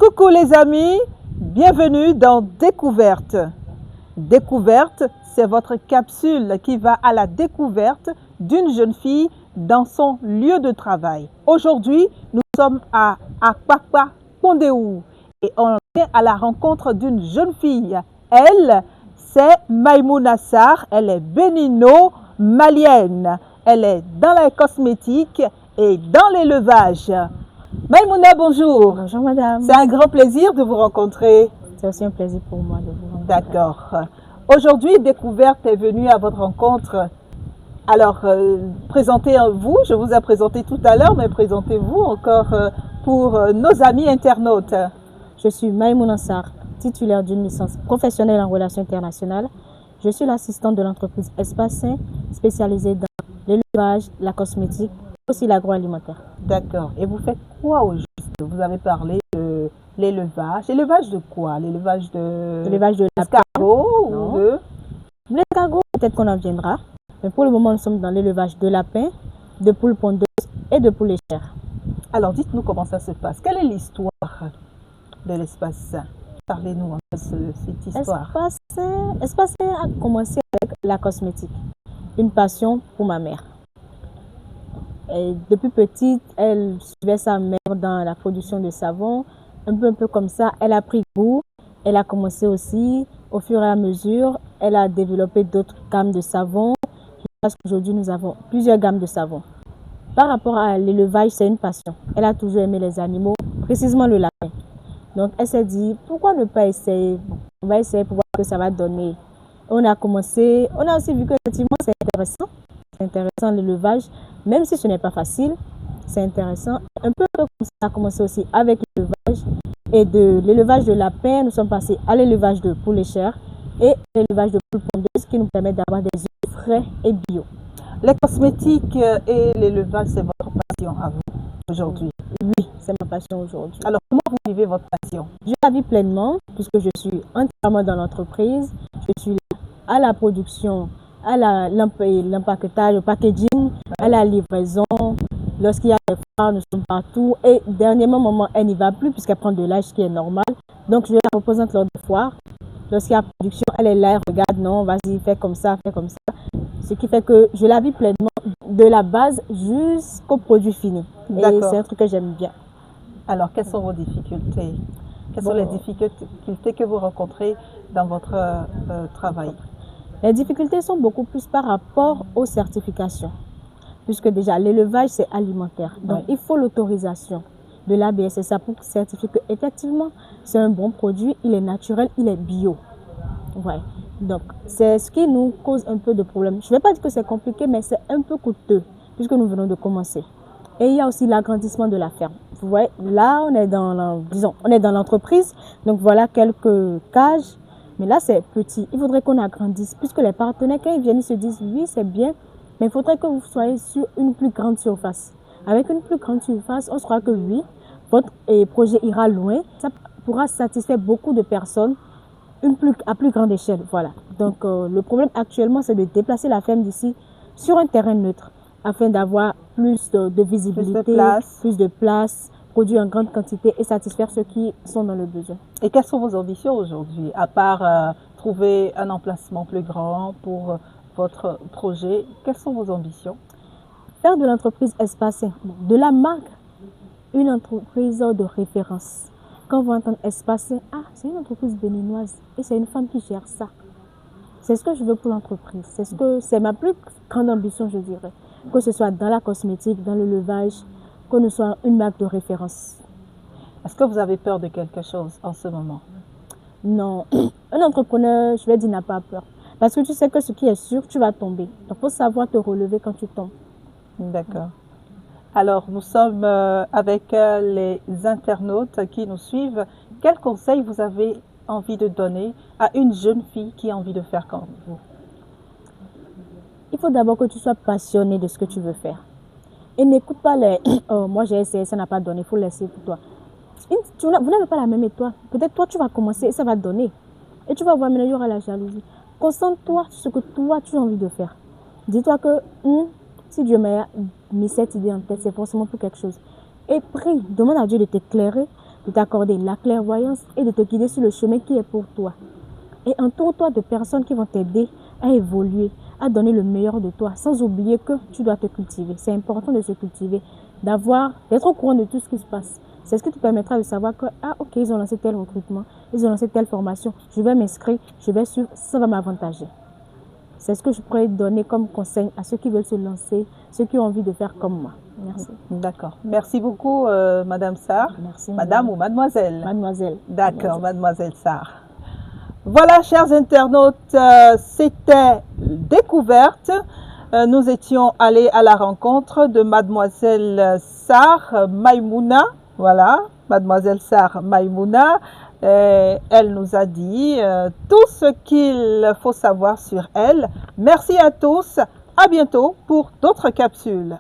Coucou les amis, bienvenue dans Découverte. Découverte, c'est votre capsule qui va à la découverte d'une jeune fille dans son lieu de travail. Aujourd'hui, nous sommes à Akpakpa Pondéou et on est à la rencontre d'une jeune fille. Elle, c'est Maïmouna Sarr, elle est bénino-malienne. Elle est dans la cosmétique et dans l'élevage. Maïmouna, bonjour. Bonjour madame. C'est un grand plaisir de vous rencontrer. C'est aussi un plaisir pour moi de vous rencontrer. D'accord. Aujourd'hui, Découverte est venue à votre rencontre. Alors, présentez-vous. Je vous ai présenté tout à l'heure, mais présentez-vous encore pour nos amis internautes. Je suis Maïmouna Sarr, titulaire d'une licence professionnelle en relations internationales. Je suis l'assistante de l'entreprise Espace Sain, spécialisée dans l'élevage, la cosmétique, aussi l'agroalimentaire. D'accord. Et vous faites quoi au juste? Vous avez parlé de l'élevage. Élevage de quoi? L'élevage de l'escargot ou de... L'escargot, peut-être qu'on en viendra. Mais pour le moment, nous sommes dans l'élevage de lapins, de poules pondeuses et de poules légères. Alors, dites-nous comment ça se passe. Quelle est l'histoire de l'Espace Sain? Parlez-nous un peu de cette histoire. Espace Sain a commencé avec la cosmétique, une passion pour ma mère. Et depuis petite, elle suivait sa mère dans la production de savon, un peu comme ça. Elle a pris goût, elle a commencé aussi, au fur et à mesure, elle a développé d'autres gammes de savon. Parce qu'aujourd'hui, nous avons plusieurs gammes de savon. Par rapport à l'élevage, c'est une passion. Elle a toujours aimé les animaux, précisément le lapin. Donc, elle s'est dit, pourquoi ne pas essayer? On va essayer pour voir ce que ça va donner. On a commencé, on a aussi vu que effectivement, c'est intéressant. C'est intéressant l'élevage, même si ce n'est pas facile, c'est intéressant. Un peu comme ça a commencé aussi avec l'élevage. Et de l'élevage de lapins, nous sommes passés à l'élevage de poules légères et l'élevage de poules pondeuses qui nous permet d'avoir des œufs frais et bio. Les cosmétiques et l'élevage, c'est votre passion à vous aujourd'hui? Oui, c'est ma passion aujourd'hui. Alors, comment vous vivez votre passion? Je la vis pleinement puisque je suis entièrement dans l'entreprise. Je suis à la production, à l'empaquetage, au packaging, à la livraison. Lorsqu'il y a des foires, nous sommes partout. Et dernièrement, elle n'y va plus puisqu'elle prend de l'âge, ce qui est normal. Donc, je la représente lors des foires. Lorsqu'il y a production, elle est là, elle regarde, non, vas-y, fais comme ça, fais comme ça. Ce qui fait que je la vis pleinement de la base jusqu'au produit fini. Et c'est un truc que j'aime bien. Alors, quelles sont vos difficultés? Quelles sont les difficultés que vous rencontrez dans votre travail? Les difficultés sont beaucoup plus par rapport aux certifications. Puisque déjà, l'élevage, c'est alimentaire. Donc, il faut l'autorisation de l'ABSSA pour certifier qu'effectivement, c'est un bon produit, il est naturel, il est bio. Ouais. Donc, c'est ce qui nous cause un peu de problème. Je ne vais pas dire que c'est compliqué, mais c'est un peu coûteux, puisque nous venons de commencer. Et il y a aussi l'agrandissement de la ferme. Vous voyez, là, on est dans l'entreprise. Donc, voilà quelques cages. Mais là, c'est petit. Il faudrait qu'on agrandisse, puisque les partenaires, quand ils viennent, ils se disent, oui, c'est bien, mais il faudrait que vous soyez sur une plus grande surface. Avec une plus grande surface, on saura que oui, votre projet ira loin. Ça pourra satisfaire beaucoup de personnes à plus grande échelle. Voilà. Donc, le problème actuellement, c'est de déplacer la ferme d'ici sur un terrain neutre afin d'avoir plus de visibilité, plus de place, produire en grande quantité et satisfaire ceux qui sont dans le besoin. Et quelles sont vos ambitions aujourd'hui, à part trouver un emplacement plus grand pour votre projet? Quelles sont vos ambitions? Faire de l'entreprise Espace Sain, de la marque, une entreprise de référence. Quand vous entendez Espace Sain, ah, c'est une entreprise béninoise et c'est une femme qui gère ça. C'est ce que je veux pour l'entreprise. C'est ma plus grande ambition, je dirais. Que ce soit dans la cosmétique, dans l'élevage, que nous soyons une marque de référence. Est-ce que vous avez peur de quelque chose en ce moment? Non. Un entrepreneur, je vais dire, n'a pas peur. Parce que tu sais que ce qui est sûr, tu vas tomber. Donc, il faut savoir te relever quand tu tombes. D'accord. Alors, nous sommes avec les internautes qui nous suivent. Quel conseil vous avez envie de donner à une jeune fille qui a envie de faire comme vous? Il faut d'abord que tu sois passionné de ce que tu veux faire. Et n'écoute pas les « oh, moi j'ai essayé, ça n'a pas donné, il faut laisser pour toi ». Vous n'avez pas la même étoile. Peut-être toi, tu vas commencer et ça va te donner. Et tu vas voir, mais il y aura la jalousie. Concentre-toi sur ce que toi, tu as envie de faire. Dis-toi que si Dieu m'a mis cette idée en tête, c'est forcément pour quelque chose. Et prie, demande à Dieu de t'éclairer de t'accorder la clairvoyance et de te guider sur le chemin qui est pour toi. Et entoure-toi de personnes qui vont t'aider à évoluer, à donner le meilleur de toi, sans oublier que tu dois te cultiver. C'est important de se cultiver, d'être au courant de tout ce qui se passe. C'est ce qui te permettra de savoir que, ah ok, ils ont lancé tel recrutement, ils ont lancé telle formation, je vais m'inscrire, je vais suivre, ça va m'avantager. C'est ce que je pourrais donner comme conseil à ceux qui veulent se lancer, ceux qui ont envie de faire comme moi. Merci. D'accord. Merci beaucoup, Madame Sarr. Merci. Madame ou Mademoiselle? Mademoiselle. D'accord, Mademoiselle Sarr. Voilà, chers internautes, c'était Découverte. Nous étions allés à la rencontre de Mademoiselle Sarr Maïmouna. Voilà, Mademoiselle Sarr Maïmouna. Elle nous a dit tout ce qu'il faut savoir sur elle. Merci à tous. À bientôt pour d'autres capsules.